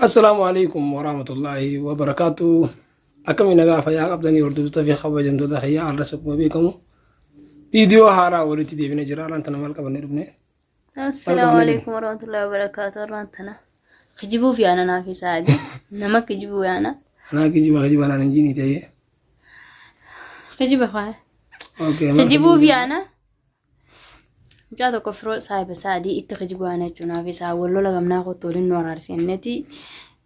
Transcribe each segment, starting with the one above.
السلام عليكم ورحمة الله وبركاته. أكمل نجاح يا قبضني وردت في خبر جمدة هيا على رسم بيكم فيديو هارا ولتي دي بنجرا أنت نمالك بنربني. السلام عليكم ورحمة الله وبركاته. رانتنا خجبوا في أنا نافي سعدي نمك خجبوا أنا كجيب أنا نجيني تيجي. خجبوا خاي أوكي. خجبوا في أنا جاتو كفرو صاحب سعدي اتخجبوا أنا جنافي سعد والله لقم ناخد طول النور عرسينتي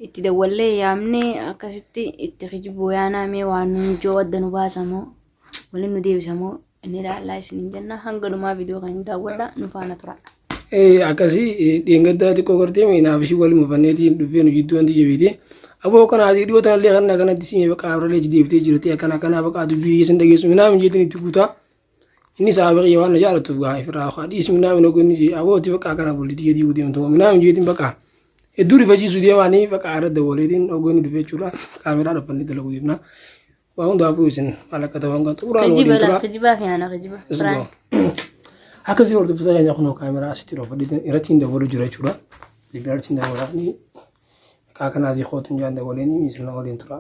اتدول لي يامني أكستي اتخجبوا أنا مي وانو جود نباسمو ولنو ديو سمو إني لا الله يسنين جنة هنقولوا ما فيديو غين داولا نفانا ترى. Akkasii dheengaddaati qoqortee miinaafishii wal mufanneetiin dhufee nu jidduu wanti jabeete aboo kana adii dhiyoo tanallee kana kanatti simee bakka abralee jideeftee jirti akkana kana bakka dubbii keessan dhageessu minaam jeetin itti guutaa inni saabaqii waan jaalatuuf gaa ifraa hadhiis minaam no gonisi abooti bakka kana bulti jedii deemtu minaam jeetin bakka hedduu rifachiisu deemaanii bakka aradda waleetiin ogoonni dhufee jechuudha kaameraa dhaffanni dalagu deemna waa hundaafuu isin malakkata waan kan xuraan waliin tura خجبا في أنا خجبا فرانك akkasii hordoftoota keenya kunoo kaameraa asitti dhofadhiitiin irratti hin dabalu jira jechuudha. Libiyaarratti hin dabalanii maqaa kanaatii hootuun jaan dabalanii miisirna waliin tura.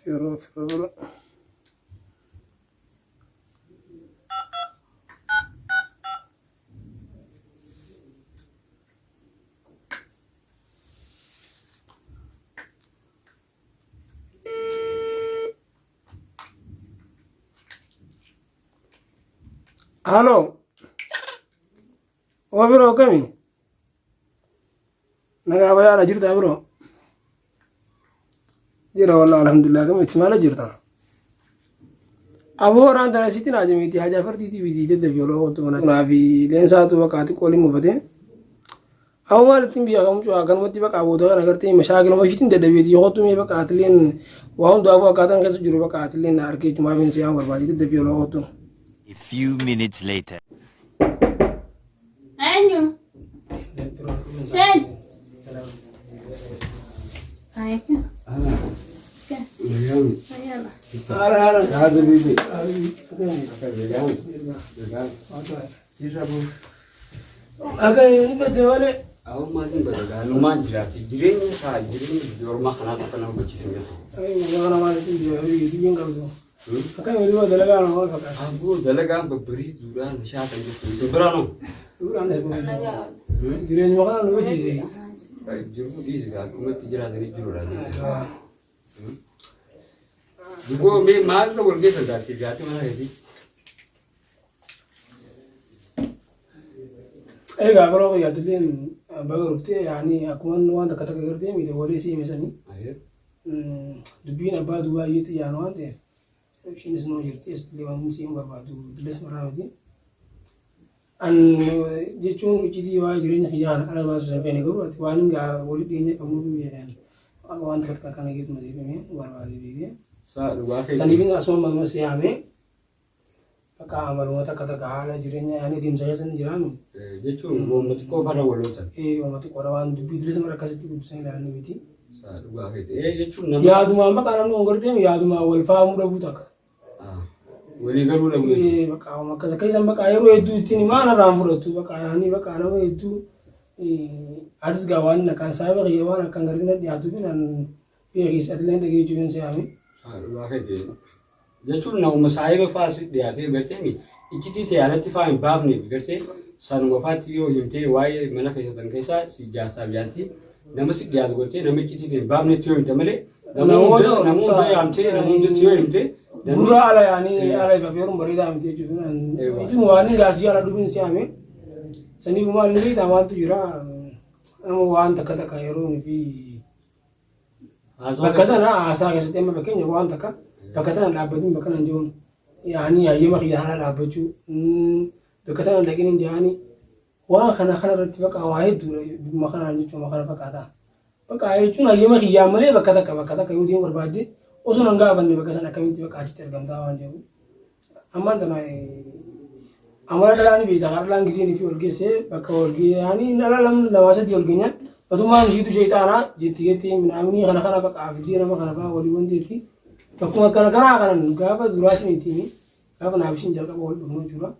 Firoo. Halo. Oh bro kami. Naga apa ya ada cerita bro? Jira wallah alhamdulillah kami timala cerita. Abu orang tanah situ aja miti aja seperti TV itu biolo waktu mana nabi lensa tu wakati kali mufate. Aku malah tim biar kamu cuma akan mati bak abu doa agar tim masyarakat mau situ tidak biar waktu mi bak atlin wahun doa aku katan kesu juru bak atlin arke cuma bin siang berbagi itu biolo waktu. A few minutes later. أنيو سن هاي كده يلا Ada bibi. Agak ini betul mana? Aku makin berada, lumayan jelas. Jirenya sah, jirenya di rumah anak aku nak cuci sendiri. Ayo, mana itu dia, itu yang kau tu. Agak ini dua dalaga orang orang pakai. Aku dalaga berberi duran, siapa yang itu? Seberapa? Duran sebenarnya. Jiran makan lu cuci sih. Juru di sini, aku mesti jelas dari juru lagi. Juga me mal tu boleh sedar sih, jatuh mana lagi? Gak kalau ya tu dia bagai rupanya, yani aku wan kata kerja ni dia boleh sih misalnya. Air. Dubin apa dua itu ya wan deh. Sini semua jadi lewan sih yang berbatu, tulis marah itu. Jecun jadi wah jirenya kian, ada masuk sampai negara, wan enggak boleh dia kamu biar ni. Aku wan kata kan gitu masih ni, berbatu dia. Sah, dua kali. Sani bin asal malu masih ame. Maka amalu mata kata kahala jirenya yani dim saya sen jiran. Jecun, mau mesti kau pada walutan. Waktu korawan dubi tulis mereka situ saya dah ni biti. Sah, dua kali. Jecun nama. Ya duma mak anak nongkrong ya duma walfa muda butak. Wali garu lagi. Maka sekai sampai kaya ro itu ini mana rambu itu maka ani maka anak itu harus gawan nak kan saya bagi gawan akan ngerti dia tu kan pergi atlet lagi jualan saya ami. Sah, dua kali. Jecun nama saya fas dia tu berarti ni. Ikiti tiada tifa imbaf ni berarti sanu wafat yo yumte wai mana kaya tan kaya si jasa bianti. Nama si dia tu berarti nama ikiti imbaf ni tiyo intamale. Namun tu yamte namun tu tiyo yamte. Gura ala yani ala fafirum berida amti jualan. Itu wani gasi ala dubin saya ami. Seni bumal ni tamal tu jura. Amo wan taka ero ni bi. Bakatana asa ke sistema bakenya wan taka. Bakatana labadin bakana jon. Yani ya yema khiyana labaju. Bakatana lakini jani. Wa khana rati baka wahid makana ni cuma makana bakata. Baka ayo cuna yema khiyamane bakata ka yudi berbadi. Oso nangga bandi bakasana kami tiba kaji tergamtawan jauh. Aman tanai. Amara dalani bi takar lang gisi ni fi olgese baka olgi yani nalalam lawasa di olginya. Atuma njitu syaitana jeti minamini kana baka afidi nama kana ba wali wondirti. Bakuma kana kana durasi ni tini. Apa nabishin jalka bol bunuh juga.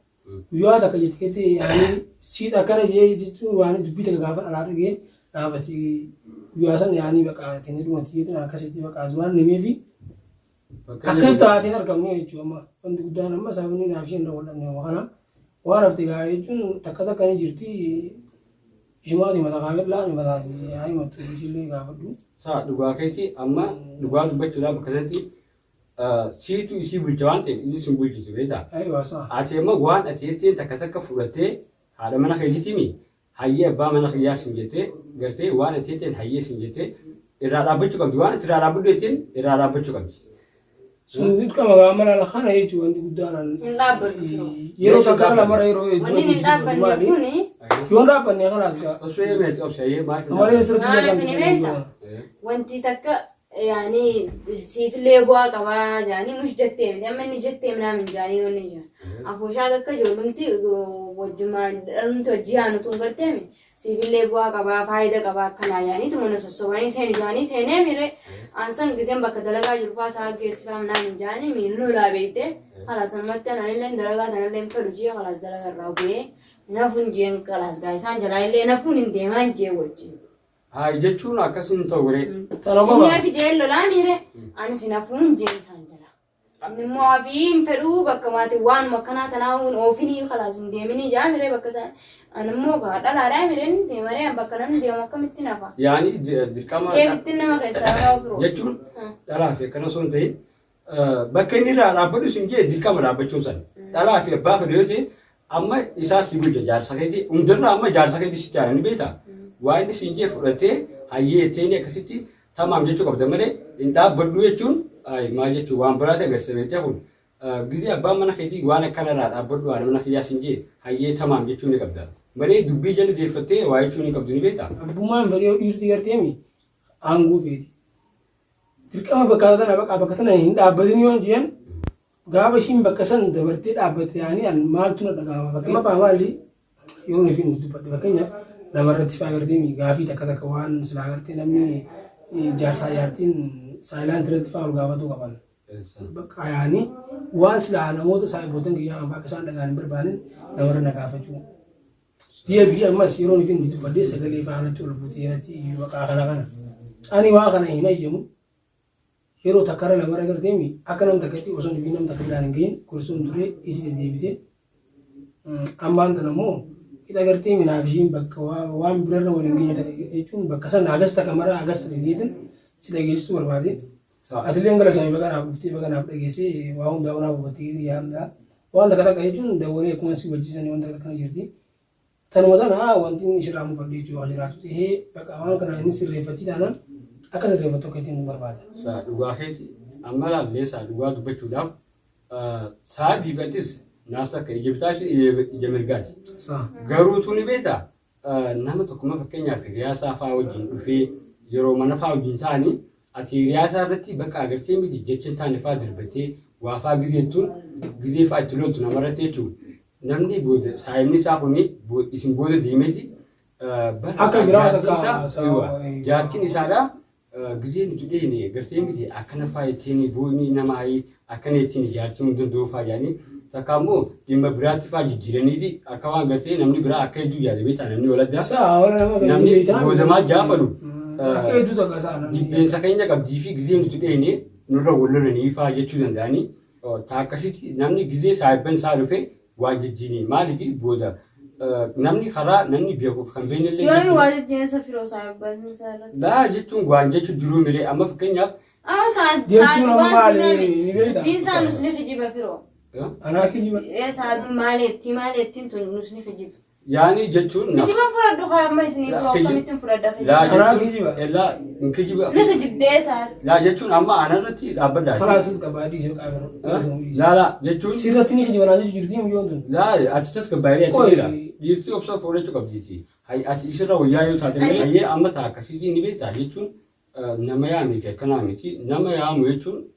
guyyaa takka jettee yaani siidha akkana jee jechuun waan dubbii takka gaafa alaa dhagee dhaabati guyyaa san yaani baqa teenyee dhumatti jechuun akkasitti baqa duraan nimee fi akkas taateen argamne jechuudha amma wanti guddaan amma sabni naaf isheen irra wal'anne kana waan hafte gaa jechuun takka takka ni jirti ishimaati mata kaamee laan mata yaani matu ishillee gaafadhu. Saa dhugaa keetii amma dhugaa dubbachuudhaaf akkasatti siitu isii bulcha waan ta'eef inni sin bulchisu beektaa. Ati amma waan ati jetteen takka takka fudhattee haadha mana keetiitimi hayyee abbaa mana kiyyaa sin jettee gartee waan ati jetteen hayyee sin jettee irraa dhaabbachuu qabdi waan ati irraa dhaabbadhu jetteen irraa dhaabbachuu qabdi. Sun kama gamala la khana yetu wanti guddaan yeroo takka lamara yeroo wanni hin dhaabbanne kuni yoo dhaabbanne khalaas ga osoo meeti obsayee maal amale sirrii wanti takka yaani siifillee bu'aa qabaa jaanii mush jettee amma inni jettee minaamin jaanii wanni jaan afooshaa takka ijoollumti wajjumaan dhalumti hojii haanutuun garteemi siifillee bu'aa qabaa faayida qabaa akkanaa jaanii tumana sossobanii seeni jaanii seenee mire ansan giseen bakka dalagaa jiru faasaa geessifaa minaamin jaanii miiluu laabeeyte khalaas anumatti ananillee dalagaa tanallee fedhu jee khalaas dalagaa irraa bu'ee nafuun jeen khalaas gaa isaan jalaa illee nafuun hin deemaan jee wajjin. jechuun akkasumas ta'u guree. Inni fi jeello laa miire ani sinafuun jeesaan jala. Inni immoo hafiin fedhuu bakka maatii waan makkanaa tanaa'uun oofinii khalaas hin deemini jaa miire bakka isaan ani immoo dhalaadhaa miire hin deemaree bakka namni deemu akkamitti nafa. Yaani dirqama. Keebitti nama keessaa nama biroo. Jechuun dhalaa fi akkana osoo hin ta'in bakka inni irraa dhaabbatu sin jee dirqama dhaabbachuun sana. Dhalaa fi abbaa fedhe yoo ta'e amma isaa si bulcha jaarsa keetii hundarraa amma jaarsa keetii si jaalani beektaa. Waan inni siin jee fudhatee hayyee ittiin akkasitti tamaam jechuu qabda malee hin dhaabbadhu jechuun maal jechuun waan biraati agarsiisa beektee kun gizee abbaan mana keetii waan akkanarraa dhaabbadhu waan mana kiyyaa siin jee hayyee tamaam jechuun ni qabda malee dubbii jala deeffattee waa jechuun ni qabdu ni beektaa. Abbummaan barii dhiirti garteemi aangoo feeti. Dirqama bakka tana hin dhaabbatin yoo jeen gaafa ishiin bakka san dabartee dhaabbate yaanii maaltu na dhagahama bakka maalii yoo nuuf hin dubbadhu fakkeenyaaf namarratti faa gartee gaafii takka takka waan silaa gartee namni jaarsaa jaartiin saayilaantii irratti faa ol gaafatu qaban. Bakka yaanii waan silaa namoota saayiboota kiyyaa bakka isaan dhagaan hin barbaanin namarra na gaafachuu. Deebii ammas yeroo nuuf hin dubbadhee sagalee faanatti ol fuutee natti bakka kana. Ani waa kana hin ayyamu. Yeroo takka namarra gartee akka nam takkatti osoo nuuf nam takka biraan hin gahin gorsuun turee isii deebitee ammaan tan ammoo kita gartee minaaf ishiin bakka waan birarra waliin geenye jechuun bakka sana agasta kamara agasta dhageetin si dhageessisuu barbaade. Atileen galatame baganaaf dhuftee baganaaf dhageessee waa hundaa unaaf hubattee yaadda waan takka takka jechuun dawalee akkuma si wajjisanii wanta akkana jirti. Tanuma tana wanti ishirraa mufadhu jechuudha jiraatu ta'ee bakka waan kana inni sirreeffatti taanaan akka sirreeffattu akka ittiin barbaada. Dhugaa keeti amma laallee dhugaa dubbachuudhaaf sa'aatii naaf takka ija bitaa fi ija mirgaati. Garuu tuni beektaa nama tokkuma fakkeenyaaf hiriyaasaa fa'aa wajjin dhufee yeroo mana fa'aa wajjin ta'anii ati hiriyaasaa irratti bakka agartee miti jecha hin taane fa'aa darbattee waa fa'aa gizeettuun gizee fa'aa itti loltu namarratti jechuudha. Namni booda saayimni isaa kuni isin booda deemeeti akka biraa takka jaartiin isaadhaa gizee nuti dheene agartee miti akkana fa'aa ittiin booni nama ayii akkana ittiin jaartiin hunda danda'u fa'aa jaanii takkaammoo dhimma biraatti fa'aa jijjiiraniiti akka waan gartee namni biraa akka hedduu yaade beektaa namni waladdaa namni boodamaa gaafadhu akka hedduu takka saana dibbeensa keenya qabdii fi gizee nuti dheene nurra wal lolanii fa'aa jechuu danda'anii taakkasitti namni gizee saayibban isaa dhufe waan jijjiini maaliif booda namni karaa namni beekuuf kan beeknellee yoo waa jijjiinsa firoo saayibban isaa irratti laa jechuun waan jechuun jiruu miree amma fakkeenyaaf jechuun amma maali ni beektaa biisaan nusni kijiba firoo. Anaa kijiba. Saadu maaleettiin tun nusni kijiba. Yaani jechuun kijiba fudhadhu amma isinii biroo akkamittiin fudhadha kijiba. Anaa kijiba. Ellaa kijiba. Ni kijibdee saadu. Laa jechuun amma anarratti dhaabbadhaa. Kalaasis qabaa dhiisee qaabana. Laa jechuun. Sirratti ni kijiba naannoo jirtii mijoon tun. Laa achitti gabaayee achi jira. Dhiirtii obsa fuudhachuu qabdiiti. Ati isirra wayyaa yoo taate malee hayyee amma ta'a akkasiitii ni beektaa jechuun nama yaamiti akkanaa miti nama yaamu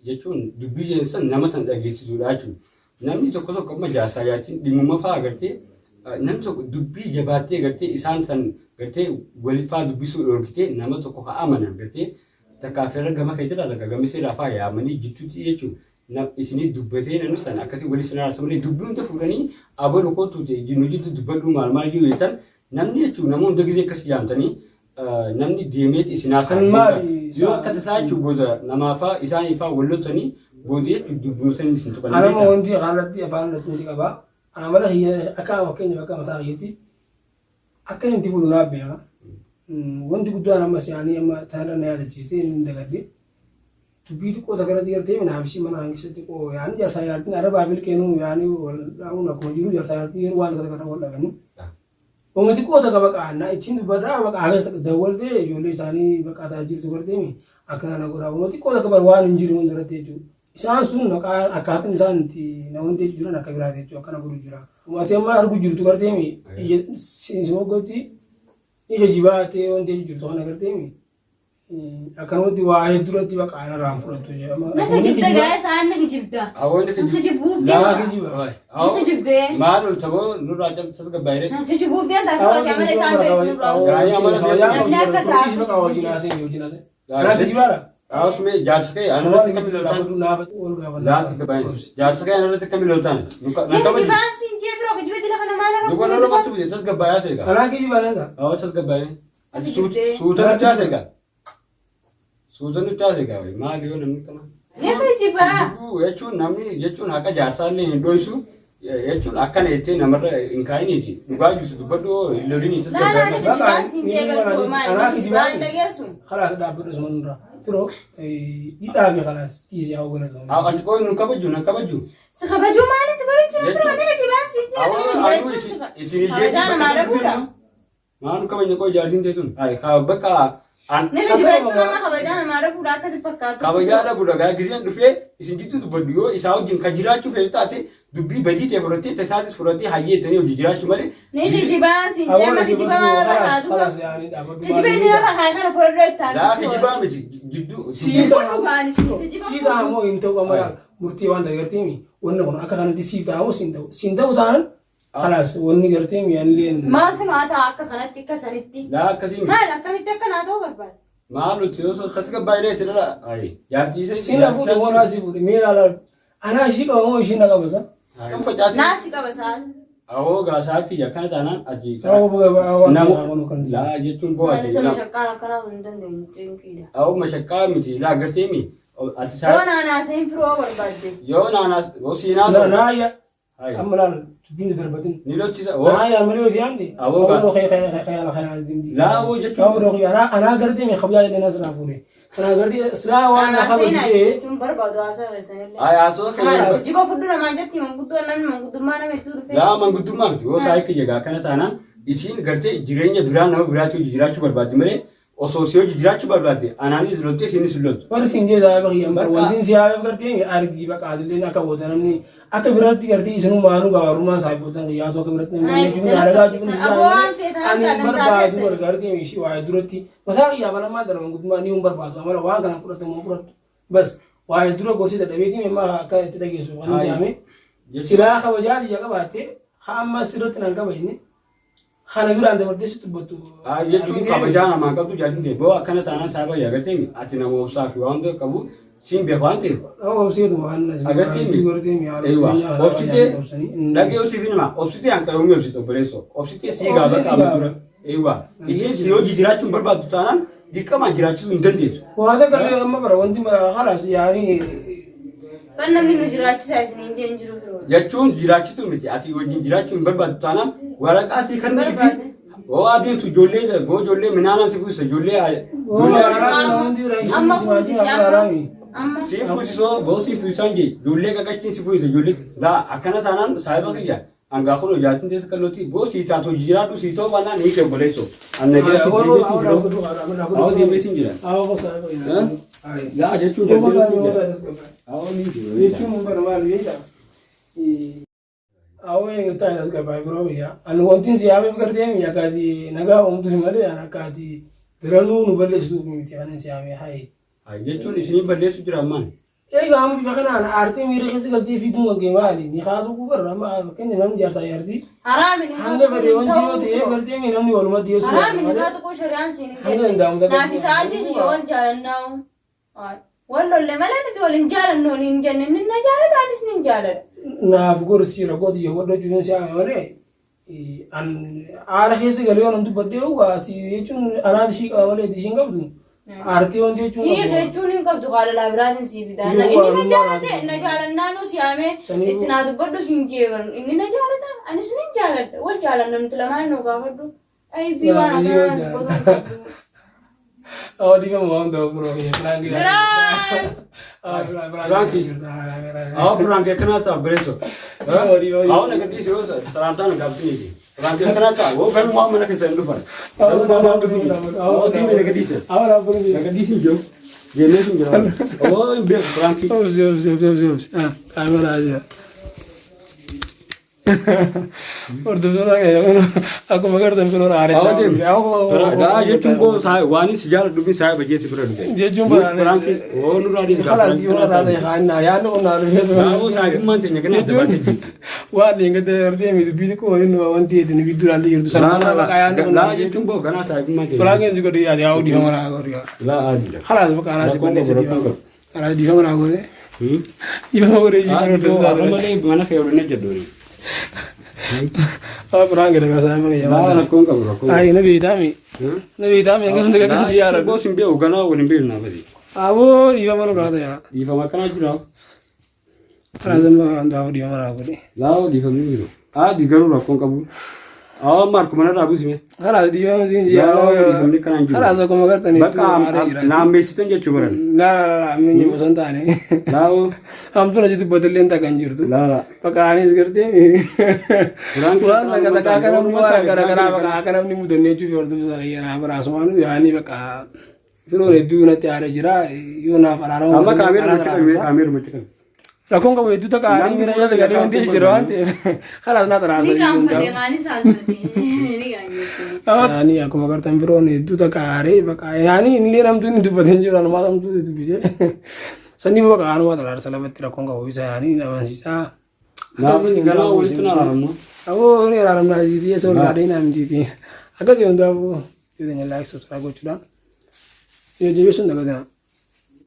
jechuun dubbii jeensan nama san dhageessisuudha jechuudha. Namni tokko amma jaarsaa jaatiin dhimmuma fa'aa agartee namni tokko dubbii jabaattee agartee isaan san agartee waliif fa'aa dubbisuu dhoorkitee nama tokko haa amanan agartee takkaafeerra gama keetirraa takka gamiseerraa fa'aa yaamanii jittuutti jechuudha. isinii dubbatee namni sana akkasii walii sana haasa'u malee dubbii hunda fuudhanii abaluu kootu jiru jiru dubbadhu maal jiru jechuun namni jechuun nama hunda gisee akkasii yaamtanii namni deemeeti isin haasa'u yoo akka tasaa jechuun booda namaafaa isaaniifaa wallotanii booda jechuun dubbii sanii isin tuqanii. Ana ma wanti haalatti afaan irratti si qabaa. Ana mala akka fakkeenya bakka mataa kiyyaatti akka inni bulu naaf beeka. Wanti guddaan ammas yaanii amma taanirra na yaadachiistee inni dagadde. Dubbii xiqqoo takkarratti gartee naaf ishii mana hangisa xiqqoo yaani jaarsaa yaadtiin arabaa bilkeenuu yaanii wal dhaa'uun akkuma jiru jaarsaa yaadtiin yeroo waan takka wal dhabanii. Wama xiqqoo takka baqaannaa ittiin dubbadhaa baqa hagas dawwaltee ijoollee isaanii baqaataa jirtu gartee akkana na godhaa. Wama xiqqoo takka bar waan hin jiru hundarratti jechuudha. Isaan sun akkaataan isaan itti namoonni jiran akka biraati jechuudha akkana godhu jira. Uummatni amma argu jirtu gartee simooggootti ija jibaatee wanti jirtu kana gartee akkanumatti waa hedduuratti baqaana irraan fudhattu jedhama. Naka jibda gaya isaan naka jibda. Naka jibuuf deema. Naka jibdee. Maal ol taboo nurraa cabsas gabbaayire. Naka jibuuf deema taasisaa akka amala isaan beektu nurraa. Namni akka isaa. Baqaa wajjin haasee wajjin haasee. Naka jibaadha. Asme jaarsakee anarratti kamii loltaan. Jaarsa gabbaayire. Jaarsakee anarratti kamii loltaan. Naka jibaan siin jee biroo ka jibee dila kana maal irraa. Duba lolo matu bide tas gabbaayaa seeqa. Kanaa kii jibaanesa. Tas gabbaayire. Suuta nuti haaseeqa. Suutan nuti haaseeqa maali yoo namni kana. Naka jibaa. Jechuun namni jechuun akka jaarsaallee hin dho'isu. Jechuun akkana jettee namarra hin kaa'iniiti. Dhugaa jirtu dubbadhu lolini tas gabbaayire. Naka jibaan siin jee galtuu maali. Naka jibaan dhageessu. Khalaas dhaabbadhu suma nurraa. Firoo dhidhaabe khalaas dhiisee haa godhatu. Ati qooyi nu kabaju na kabaju. Si kabaju maali si godhu jira firoo naka jibaan siin jee galtuu. Kabajaan maala fuudha. Maanu kabanya qooyi jaarsin teetun. Bakka Nama jibaachuun nama kabajaan maala fuudha akkasi fakkaatu. Kabajaadha fuudha gaa giseen dhufee isin jidduu dubbadhu yoo isaa wajjin kan jiraachuu feetu taate dubbii badii ta'e fudhattee tasaatis fudhattee hayyeettanii hojii jiraachuu malee. Ni kijibaa siin jee ma kijibaa maala fakkaatu. Kijibaa inni lafa haa kana fudhadhee taasisu. Laa kijibaa miti jidduu. Siitaa ammoo hin ta'u amala murtii waan dagarteemi wanni kun akka kanatti siif ta'amu siin ta'u taanan khalaas wanni garteemi yanilleen. Maaltu naa ta'a akka kanatti akka sanitti. Laa akkasii maal akkamitti akka naa ta'uu barbaada. Maalutti yoo tas gabbaayiree itti dhala yaartiisee. Siina fuudhe moo naasii fuudhe miira laala anaa ishii qaba moo ishii na qabasa. Naasii qaba saal. Awoo gaasaa kiyya akkana taanaan ajii. Laa jechuun bo'aati. Isa mashaqqaan akkanaa hin dandeenye cinqiidha. Awoo mashaqqaa miti laa garteemi. Yoo naanaaseen firoo barbaadde. Yoo naanaas yoo siinaasa. Naaya. Amma laal bini darbatin. Ni lochisa. Naaya malee hojii amdi. Awoo gaasa. Khayala dimdi. Laa awoo jechuun. Anaa garteemi kabjaa jedhee nas naa fuudhe. Kana gartee silaa waan lafa godhee jechuun barbaadu haasa'e sanillee. Haasa'e kan jiba fudhu namaa jetti manguddoo namni manguddummaa nama hedduu dhufee. Yaa manguddummaa miti yoo saayii kiyya gaa kana taanaan isiin gartee jireenya biraa nama biraatti hojii jiraachuu barbaadde malee osoo si hojii jiraachuu barbaadde anaanis lottee isiinis loltu. Warri siin jee saayii bakiyyan bar wantiin si haabeef gartee argii baqaatileen akka booda namni akka biratti gartee isinuu maanuu gabaarummaa saayii boodan yaatu akka biratti namni jechuun adagaa jechuun ani barbaadu wal gartee ishii waa'ee duratti mataa kiyyaa balamaa dhala manguddummaa ni hin barbaadu amala waan kana fudhatamu fudhatu bas waa'ee dura gorsii dadhabeetiin immoo akka itti dhageessu kan hin jaame silaa kabajaa ija qabaattee hamma sirratti nan kabajne kana biraan dabartee si dubbattu. Jechuun kabajaa namaa qabdu jaatin ta'e boo akkana taanaan saaba yaagatee ati nama obsaa fi waan ta'e qabu siin beeku waan ta'eef. Obseetu waan nasi. Obsitee dhagee obsiifi nama obsitee hanqaroomii obsite obboleessoo obsitee sii gaaba qabu tura. Isheen si hojii jiraachuun barbaaddu taanaan dirqamaan jiraachisuu hin dandeessu. Waanta galee amma bara wanti halas yaanii. Kan namni nu jiraachisaa isiniin jeen jiru firoo. Jechuun jiraachisuu miti ati wajjin jiraachuu hin barbaaddu taanaan waraqaa sii kan fi oo adeemtu ijoollee minaanaan si fuusisa ijoollee. Amma fuusisi amma. Si fuusisoo boo si fuusisaan jee ijoollee qaqachiin si fuusisa ijoollee daa akkana taanaan saayiba kiyya. Angga aku loh jatin desa kalau ti bos si tato jirat tu si to mana ni ke boleh so. Anda kira si dia tu bro. Awak dia betin jiran. Awak kau saya. Ya ada tu dia tu. Awak ni tu. Dia tu mungkin normal dia dah. Awak yang kita yang sekarang bro ya. Anu kontin siapa bekerja ni ya kadi naga tu semua anak kadi terlalu nubelah tu mesti kan siapa hai. Dia tu di sini boleh sudah man. Kamu juga kan arti mirip sekali TV bunga gemali. Ni kalau aku berama, kan jangan jasa arti. Haram ini. Hangga beriwan dia tu, kerja ni namni walma dia semua. Haram ini kalau tu kau syariat sini. Hangga endam. Nafi sahaja ni orang jalan now. والله اللي ملأنا تقول إنجال إنه إنجال إننا جالت عن سنين جالت. naaf gorsi ragooti yoo godha juun si'aame malee an haala keessa galee waan dubbadhee waati jechuun anaan ishii qaba malee ishiin qabdu aartii wanti jechuun هي خيجون قبض قال لا براد نسيب دارنا إني نجالت نجالنا نو سيامه إتناد بدو سينجيبر إني نجالت أنا سنين جالت والجالنا نتلمان نو قافدو أي في وانا كنا بدو oh di kamu mau tahu bro ya pelangi Frankie kenapa bereso? Aku nak kerja sih, serantan nak kerja ni. Frankie kenapa? Aku kan mau mana kerja dulu kan. Aku mau di mana kerja sih? Nak kerja sih jo. Jenis tu jalan. Oh, biar Frankie. oh siap kamera aja Ordu sana kayak aku magar tapi orang ada. Dah, je jumbo saya, wani sejarah dulu saya baca sih berada. Je jumbo Frankie, oh nurani sekarang. Kalau di orang ada yang kan, ya no nalar itu. Aku saya mana tanya kenapa baca gitu. Wah, dia kata arti yang itu bidu kau ini wanti itu ni bidu nanti itu sana kayak anu. Lah, je jumbo karena saya mana. Pelangi juga dia ada audio mana aku dia. Lah ada. Kalau sebab karena si pandai sedih. Kalau di mana aku deh. Ibu mau dia juga. Aku mana kayak orang aja dulu. Oh, pelangi dah saya mana ya. Lah, nak kau enggak. Ah, ini bitami. Ini bitami yang kita kan siaran. Bos imbe ugana udah imbe na basi. Abu, ibu mana berada ya? Ifa makan aja lah. Kalau zaman anda audio mana aku deh. Lah, di kamu itu. Ah, di garu lah kau kamu. Ah, mark mana rabu sih me. Kalau di mana sih dia. Kalau aku magar tani. Baka nam besi tu je cubaran. Lah, ini bosan tani. Lah, हम तो रजित बदलें तक अंजुर तू lah. पकाने से करते हैं पुरान लगा था क्या हम निवारा करा करा पका कर हम निमुदन ने चुप और तुम सही है ना पर आसमान में यानी पका फिर वो रेड्यू ना तैयार है जरा यो ना पर आ रहा हूँ Ama kamera macam. रखूँ का वो रेड्यू तक आ रही मेरा जैसे गाड़ी में तेज जरा खलास ना तरह से Ini kan pendengaran santai. Ini kan gitu. यानी aku magar tempero रेड्यू तक आ रही पका यानी ini हम तो नहीं तो बदल जो ना हम तो itu bisa seni mau ke anu atau ada salah betul aku nggak bisa ini namanya sih Lah, kalau ulit tu nara no. aku ini orang lagi dia soal ada ini namanya sih agak sih untuk aku itu like subscribe juga ya jadi sudah